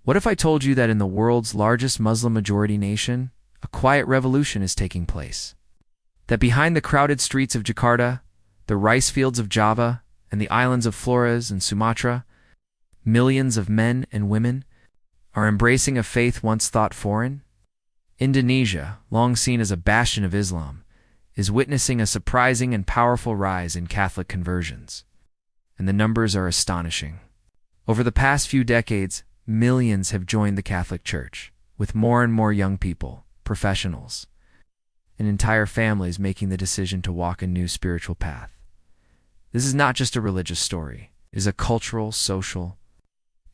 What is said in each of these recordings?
What if I told you that in the world's largest Muslim-majority nation, a quiet revolution is taking place? That behind the crowded streets of Jakarta, the rice fields of Java, and the islands of Flores and Sumatra, millions of men and women are embracing a faith once thought foreign? Indonesia, long seen as a bastion of Islam, is witnessing a surprising and powerful rise in Catholic conversions. And the numbers are astonishing. Over the past few decades, millions have joined the Catholic Church, with more and more young people, professionals, and entire families making the decision to walk a new spiritual path. This is not just a religious story. It is a cultural, social,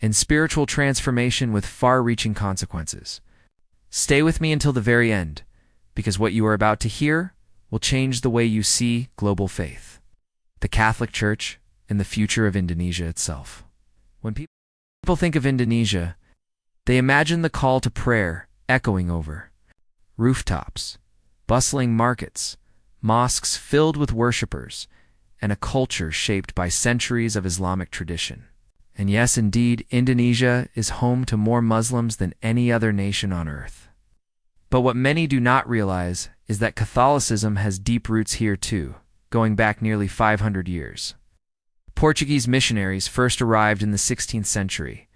and spiritual transformation with far-reaching consequences. Stay with me until the very end, because what you are about to hear will change the way you see global faith, the Catholic Church, and the future of Indonesia itself. When people think of Indonesia, they imagine the call to prayer echoing over rooftops, bustling markets, mosques filled with worshippers, and a culture shaped by centuries of Islamic tradition. And yes, indeed, Indonesia is home to more Muslims than any other nation on earth. But what many do not realize is that Catholicism has deep roots here too, going back nearly 500 years. Portuguese missionaries first arrived in the 16th century,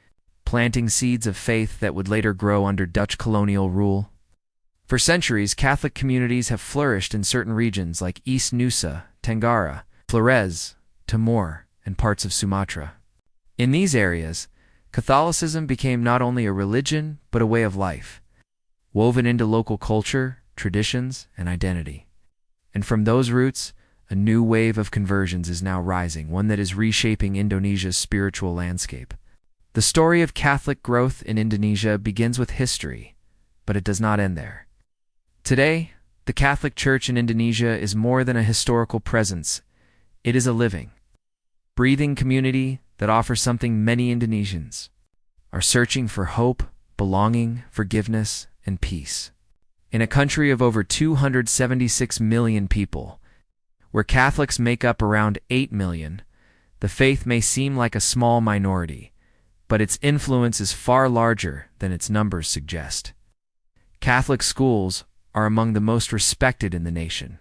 planting seeds of faith that would later grow under Dutch colonial rule. For centuries, Catholic communities have flourished in certain regions like East Nusa, Tenggara, Flores, Timor, and parts of Sumatra. In these areas, Catholicism became not only a religion but a way of life, woven into local culture, traditions, and identity. And from those roots, a new wave of conversions is now rising, one that is reshaping Indonesia's spiritual landscape. The story of Catholic growth in Indonesia begins with history, but it does not end there. Today, the Catholic Church in Indonesia is more than a historical presence. It is a living, breathing community that offers something many Indonesians are searching for: hope, belonging, forgiveness, and peace. In a country of over 276 million people, where Catholics make up around 8 million, the faith may seem like a small minority, but its influence is far larger than its numbers suggest. Catholic schools are among the most respected in the nation.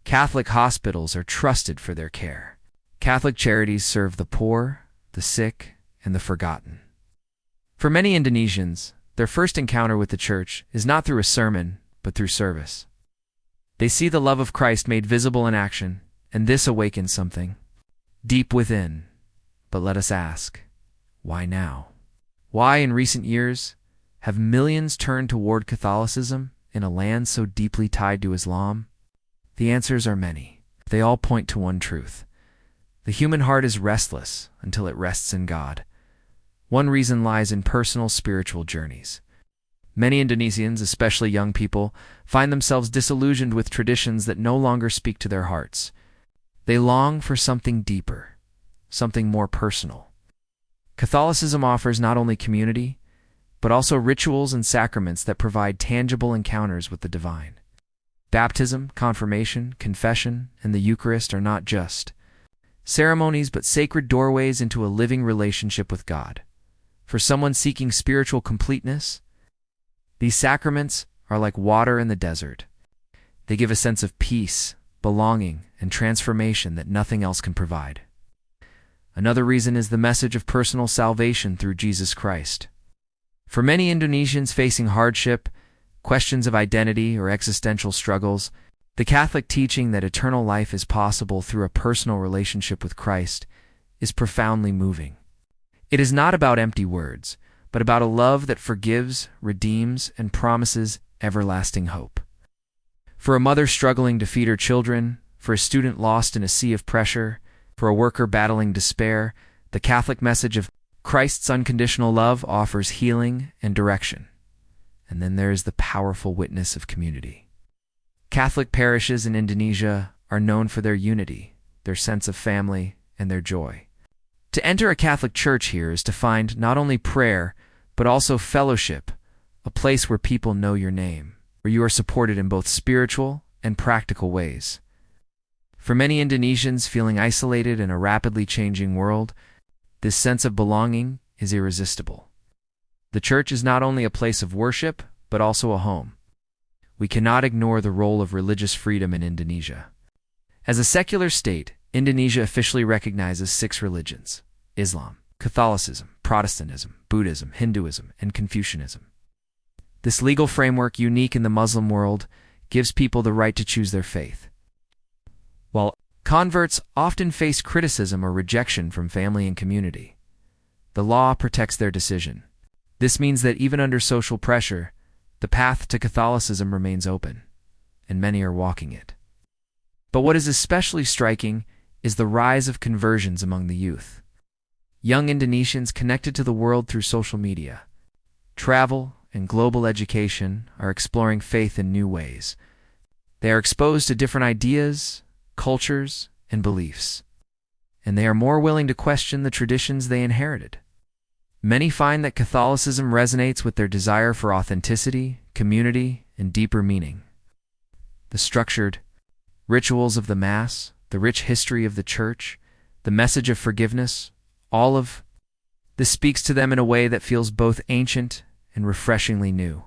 Catholic hospitals are trusted for their care. Catholic charities serve the poor, the sick, and the forgotten. For many Indonesians, their first encounter with the Church is not through a sermon, but through service. They see the love of Christ made visible in action, and this awakens something deep within. But let us ask, why now? Why, in recent years, have millions turned toward Catholicism in a land so deeply tied to Islam? The answers are many. They all point to one truth. The human heart is restless until it rests in God. One reason lies in personal spiritual journeys. Many Indonesians, especially young people, find themselves disillusioned with traditions that no longer speak to their hearts. They long for something deeper, something more personal. Catholicism offers not only community, but also rituals and sacraments that provide tangible encounters with the divine. Baptism, confirmation, confession, and the Eucharist are not just ceremonies but sacred doorways into a living relationship with God. For someone seeking spiritual completeness, these sacraments are like water in the desert. They give a sense of peace, belonging, and transformation that nothing else can provide. Another reason is the message of personal salvation through Jesus Christ. For many Indonesians facing hardship, questions of identity, or existential struggles, the Catholic teaching that eternal life is possible through a personal relationship with Christ is profoundly moving. It is not about empty words, but about a love that forgives, redeems, and promises everlasting hope. For a mother struggling to feed her children, for a student lost in a sea of pressure, for a worker battling despair, the Catholic message of Christ's unconditional love offers healing and direction. And then there is the powerful witness of community. Catholic parishes in Indonesia are known for their unity, their sense of family, and their joy. To enter a Catholic church here is to find not only prayer, but also fellowship, a place where people know your name, where you are supported in both spiritual and practical ways. For many Indonesians feeling isolated in a rapidly changing world, this sense of belonging is irresistible. The church is not only a place of worship, but also a home. We cannot ignore the role of religious freedom in Indonesia. As a secular state, Indonesia officially recognizes 6 religions: Islam, Catholicism, Protestantism, Buddhism, Hinduism, and Confucianism. This legal framework, unique in the Muslim world, gives people the right to choose their faith. While converts often face criticism or rejection from family and community, the law protects their decision. This means that even under social pressure, the path to Catholicism remains open, and many are walking it. But what is especially striking is the rise of conversions among the youth. Young Indonesians connected to the world through social media, travel, and global education are exploring faith in new ways. They are exposed to different ideas, cultures, and beliefs, and they are more willing to question the traditions they inherited. Many find that Catholicism resonates with their desire for authenticity, community, and deeper meaning. The structured rituals of the Mass, the rich history of the Church, the message of forgiveness, all of this speaks to them in a way that feels both ancient and refreshingly new.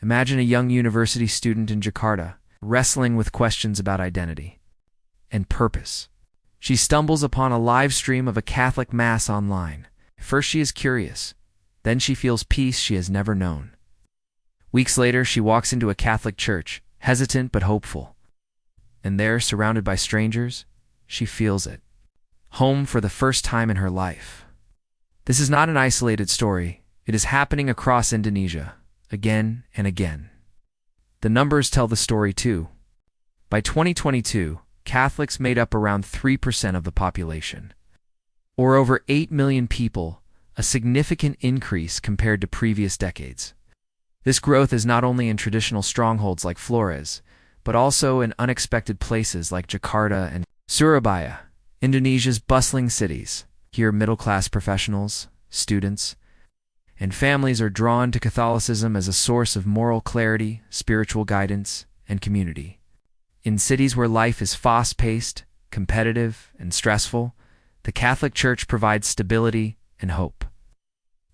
Imagine a young university student in Jakarta wrestling with questions about identity and purpose. She stumbles upon a live stream of a Catholic Mass online. First she is curious, then she feels peace she has never known. Weeks later, she walks into a Catholic church, hesitant but hopeful. And there, surrounded by strangers, she feels it. Home for the first time in her life. This is not an isolated story. It is happening across Indonesia, again and again. The numbers tell the story too. By 2022, Catholics made up around 3% of the population, or over 8 million people, a significant increase compared to previous decades. This growth is not only in traditional strongholds like Flores, but also in unexpected places like Jakarta and Surabaya, Indonesia's bustling cities. Here, middle-class professionals, students, and families are drawn to Catholicism as a source of moral clarity, spiritual guidance, and community. In cities where life is fast-paced, competitive, and stressful, the Catholic Church provides stability and hope.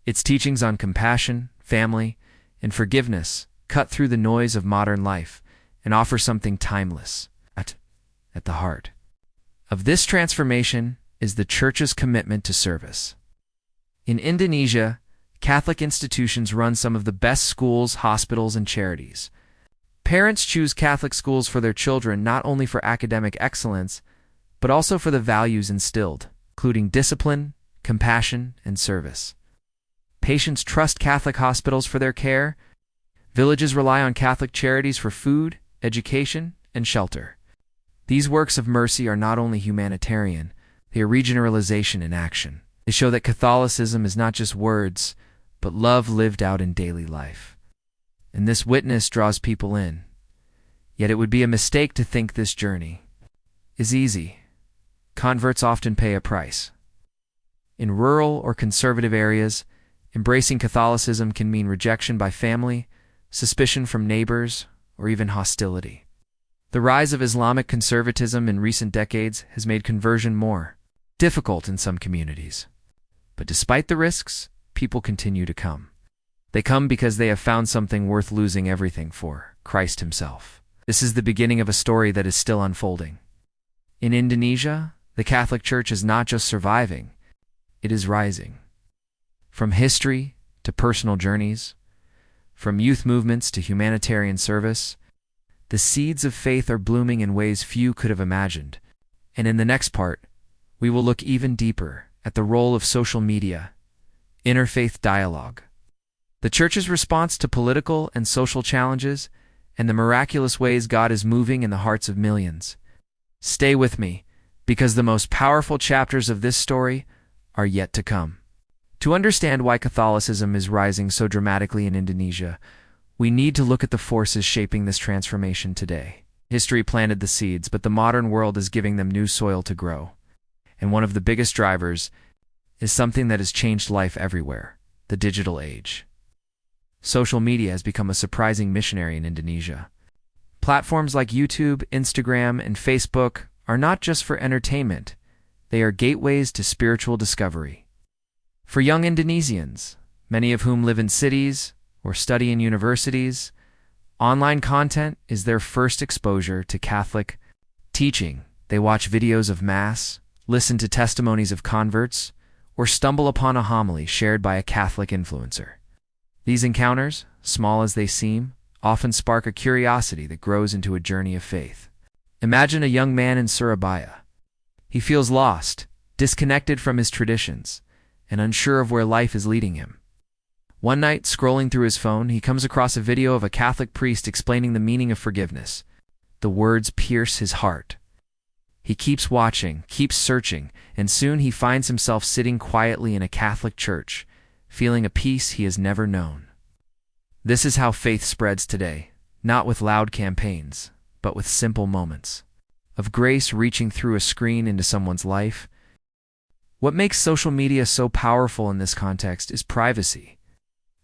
Its teachings on compassion, family, and forgiveness cut through the noise of modern life and offer something timeless at the heart of this transformation is the Church's commitment to service. In Indonesia, Catholic institutions run some of the best schools, hospitals, and charities. Parents choose Catholic schools for their children not only for academic excellence, but also for the values instilled, including discipline, compassion, and service. Patients trust Catholic hospitals for their care. Villages rely on Catholic charities for food, education, and shelter. These works of mercy are not only humanitarian, they are regeneralization in action. They show that Catholicism is not just words, but love lived out in daily life. And this witness draws people in. Yet it would be a mistake to think this journey is easy. Converts often pay a price. In rural or conservative areas, embracing Catholicism can mean rejection by family, suspicion from neighbors, or even hostility. The rise of Islamic conservatism in recent decades has made conversion more difficult in some communities. But despite the risks, people continue to come. They come because they have found something worth losing everything for: Christ himself. This is the beginning of a story that is still unfolding. In Indonesia, the Catholic Church is not just surviving, it is rising. From history to personal journeys, from youth movements to humanitarian service, the seeds of faith are blooming in ways few could have imagined. And in the next part, we will look even deeper at the role of social media, interfaith dialogue, the Church's response to political and social challenges, and the miraculous ways God is moving in the hearts of millions. Stay with me, because the most powerful chapters of this story are yet to come. To understand why Catholicism is rising so dramatically in Indonesia, we need to look at the forces shaping this transformation today. History planted the seeds, but the modern world is giving them new soil to grow. And one of the biggest drivers is something that has changed life everywhere: the digital age. Social media has become a surprising missionary in Indonesia. Platforms like YouTube, Instagram, and Facebook are not just for entertainment, they are gateways to spiritual discovery. For young Indonesians, many of whom live in cities or study in universities. Online content is their first exposure to Catholic teaching. They watch videos of Mass, listen to testimonies of converts, or stumble upon a homily shared by a Catholic influencer. These encounters, small as they seem, often spark a curiosity that grows into a journey of faith. Imagine a young man in Surabaya. He feels lost, disconnected from his traditions, and unsure of where life is leading him. One night, scrolling through his phone, he comes across a video of a Catholic priest explaining the meaning of forgiveness. The words pierce his heart. He keeps watching, keeps searching, and soon he finds himself sitting quietly in a Catholic church, feeling a peace he has never known. This is how faith spreads today, not with loud campaigns, but with simple moments of grace reaching through a screen into someone's life. What makes social media so powerful in this context is privacy.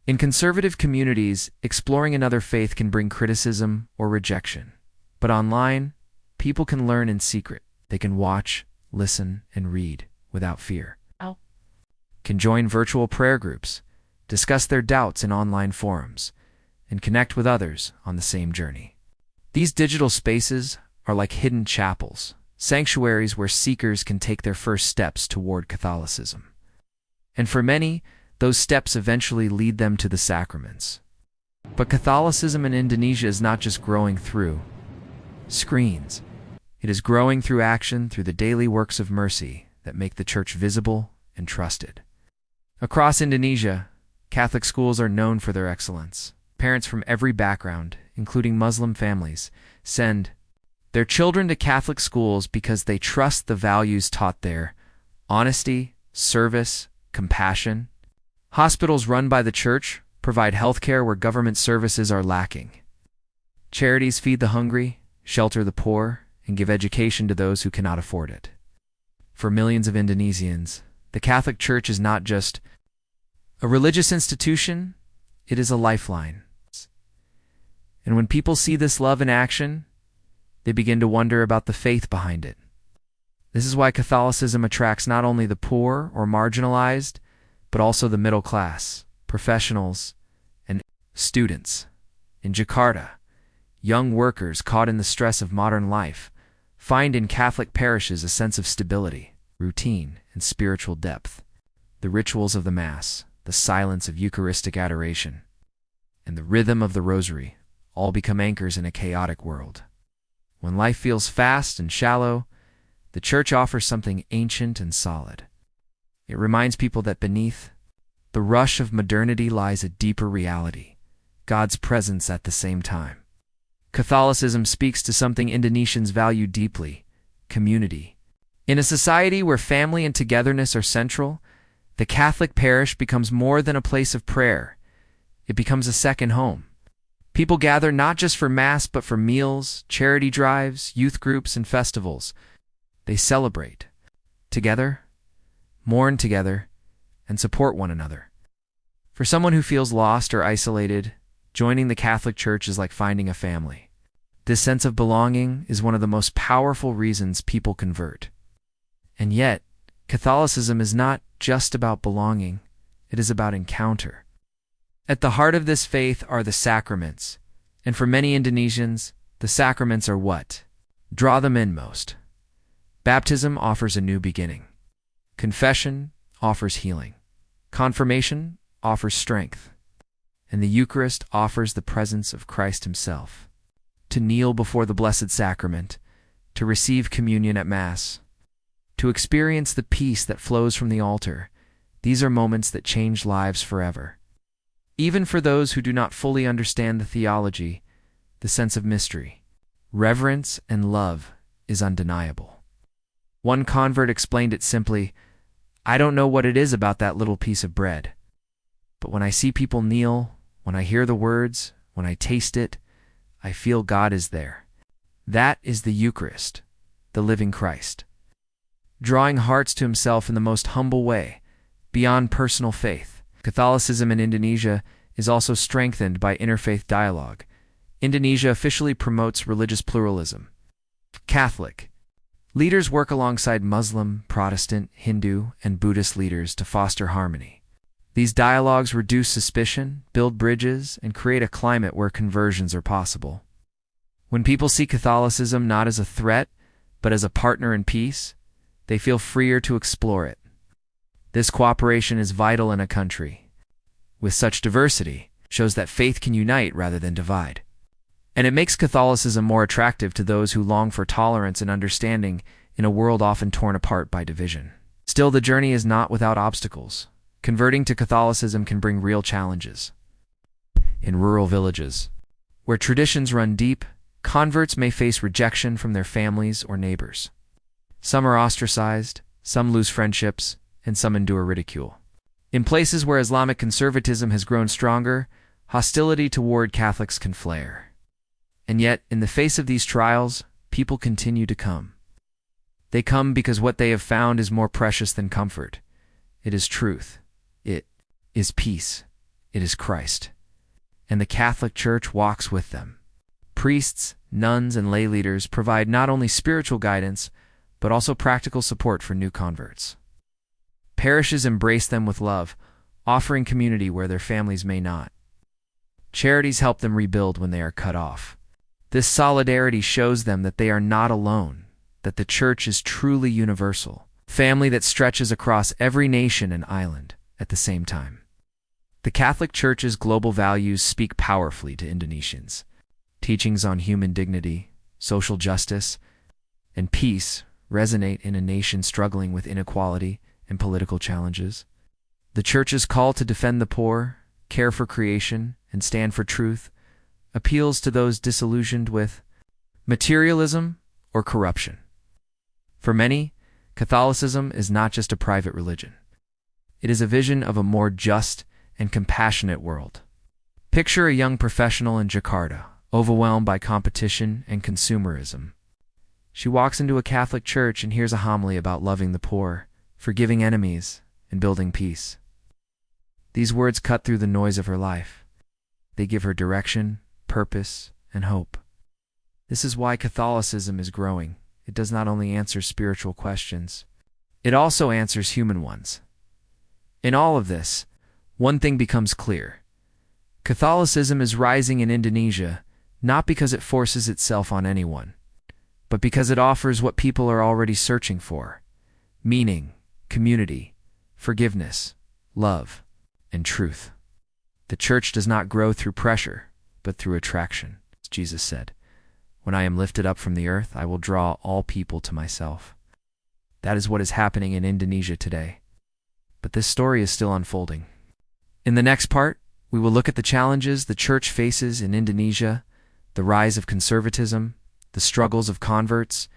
In conservative communities, exploring another faith can bring criticism or rejection. But online, people can learn in secret. They can watch, listen, and read without fear. Can join virtual prayer groups, discuss their doubts in online forums, and connect with others on the same journey. These digital spaces are like hidden chapels, sanctuaries where seekers can take their first steps toward Catholicism. And for many, those steps eventually lead them to the sacraments. But Catholicism in Indonesia is not just growing through screens. It is growing through action, through the daily works of mercy that make the Church visible and trusted. Across Indonesia, Catholic schools are known for their excellence. Parents from every background, including Muslim families, send their children to Catholic schools because they trust the values taught there: honesty, service, compassion. Hospitals run by the Church provide healthcare where government services are lacking. Charities feed the hungry, shelter the poor, and give education to those who cannot afford it. For millions of Indonesians, the Catholic Church is not just a religious institution, it is a lifeline. And when people see this love in action, they begin to wonder about the faith behind it. This is why Catholicism attracts not only the poor or marginalized, but also the middle class, professionals, and students. In Jakarta, young workers caught in the stress of modern life find in Catholic parishes a sense of stability, routine, and spiritual depth. The rituals of the Mass, the silence of Eucharistic adoration, and the rhythm of the Rosary all become anchors in a chaotic world. When life feels fast and shallow, the Church offers something ancient and solid. It reminds people that beneath the rush of modernity lies a deeper reality, God's presence at the same time. Catholicism speaks to something Indonesians value deeply: community. In a society where family and togetherness are central, the Catholic parish becomes more than a place of prayer. It becomes a second home. People gather not just for Mass, but for meals, charity drives, youth groups, and festivals. They celebrate together, mourn together, and support one another. For someone who feels lost or isolated, joining the Catholic Church is like finding a family. This sense of belonging is one of the most powerful reasons people convert. And yet, Catholicism is not just about belonging, it is about encounter. At the heart of this faith are the sacraments, and for many Indonesians, the sacraments are what draw them in most. Baptism offers a new beginning. Confession offers healing. Confirmation offers strength. And the Eucharist offers the presence of Christ Himself. To kneel before the Blessed Sacrament, to receive communion at Mass, to experience the peace that flows from the altar, these are moments that change lives forever. Even for those who do not fully understand the theology, the sense of mystery, reverence, and love is undeniable. One convert explained it simply: "I don't know what it is about that little piece of bread, but when I see people kneel, when I hear the words, when I taste it, I feel God is there." That is the Eucharist, the living Christ, drawing hearts to Himself in the most humble way, beyond personal faith. Catholicism in Indonesia is also strengthened by interfaith dialogue. Indonesia officially promotes religious pluralism. Catholic leaders work alongside Muslim, Protestant, Hindu, and Buddhist leaders to foster harmony. These dialogues reduce suspicion, build bridges, and create a climate where conversions are possible. When people see Catholicism not as a threat, but as a partner in peace, they feel freer to explore it. This cooperation is vital in a country with such diversity, shows that faith can unite rather than divide. And it makes Catholicism more attractive to those who long for tolerance and understanding in a world often torn apart by division. Still, the journey is not without obstacles. Converting to Catholicism can bring real challenges. In rural villages, where traditions run deep, converts may face rejection from their families or neighbors. Some are ostracized, some lose friendships, and some endure ridicule. In places where Islamic conservatism has grown stronger, hostility toward Catholics can flare. And yet, in the face of these trials, people continue to come. They come because what they have found is more precious than comfort. It is truth. It is peace. It is Christ. And the Catholic Church walks with them. Priests, nuns, and lay leaders provide not only spiritual guidance, but also practical support for new converts. Parishes embrace them with love, offering community where their families may not. Charities help them rebuild when they are cut off. This solidarity shows them that they are not alone, that the Church is truly universal, family that stretches across every nation and island at the same time. The Catholic Church's global values speak powerfully to Indonesians. Teachings on human dignity, social justice, and peace resonate in a nation struggling with inequality and political challenges. The Church's call to defend the poor, care for creation, and stand for truth appeals to those disillusioned with materialism or corruption. For many, Catholicism is not just a private religion. It is a vision of a more just and compassionate world. Picture a young professional in Jakarta, overwhelmed by competition and consumerism. She walks into a Catholic church and hears a homily about loving the poor, forgiving enemies, and building peace. These words cut through the noise of her life. They give her direction, purpose, and hope. This is why Catholicism is growing. It does not only answer spiritual questions, it also answers human ones. In all of this, one thing becomes clear. Catholicism is rising in Indonesia, not because it forces itself on anyone, but because it offers what people are already searching for: meaning, community, forgiveness, love, and truth. The Church does not grow through pressure, but through attraction. As Jesus said, "When I am lifted up from the earth, I will draw all people to myself." That is what is happening in Indonesia today. But this story is still unfolding. In the next part, we will look at the challenges the Church faces in Indonesia, the rise of conservatism, the struggles of converts,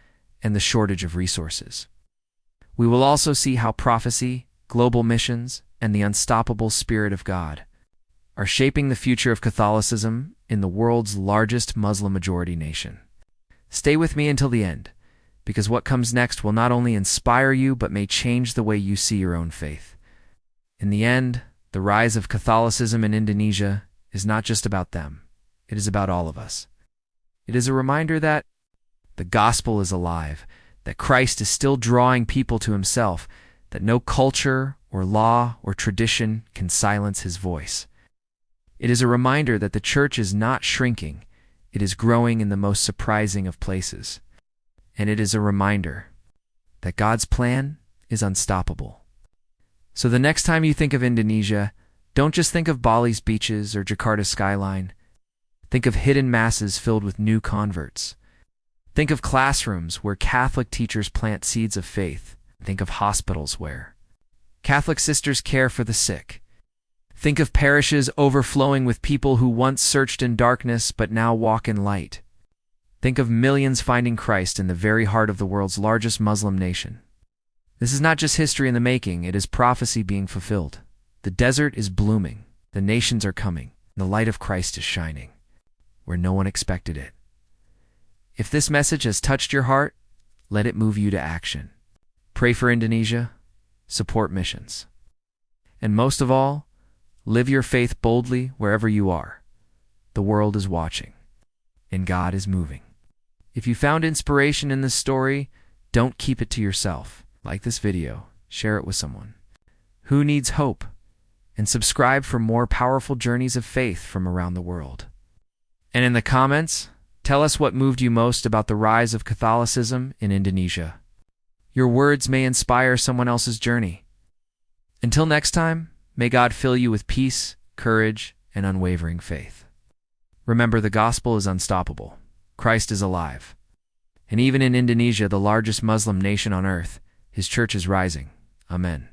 and the shortage of resources. We will also see how prophecy, global missions, and the unstoppable Spirit of God are shaping the future of Catholicism in the world's largest Muslim-majority nation. Stay with me until the end, because what comes next will not only inspire you, but may change the way you see your own faith. In the end, the rise of Catholicism in Indonesia is not just about them. It is about all of us. It is a reminder that the gospel is alive, that Christ is still drawing people to himself, that no culture or law or tradition can silence his voice. It is a reminder that the Church is not shrinking, it is growing in the most surprising of places. And it is a reminder that God's plan is unstoppable. So the next time you think of Indonesia, don't just think of Bali's beaches or Jakarta's skyline. Think of hidden masses filled with new converts. Think of classrooms where Catholic teachers plant seeds of faith. Think of hospitals where Catholic sisters care for the sick. Think of parishes overflowing with people who once searched in darkness but now walk in light. Think of millions finding Christ in the very heart of the world's largest Muslim nation. This is not just history in the making, it is prophecy being fulfilled. The desert is blooming, the nations are coming, and the light of Christ is shining where no one expected it. If this message has touched your heart, let it move you to action. Pray for Indonesia, support missions, and most of all, live your faith boldly wherever you are. The world is watching, and God is moving. If you found inspiration in this story, don't keep it to yourself. Like this video, share it with someone who needs hope, and subscribe for more powerful journeys of faith from around the world. And in the comments, tell us what moved you most about the rise of Catholicism in Indonesia. Your words may inspire someone else's journey. Until next time, may God fill you with peace, courage, and unwavering faith. Remember, the gospel is unstoppable. Christ is alive. And even in Indonesia, the largest Muslim nation on earth, his church is rising. Amen.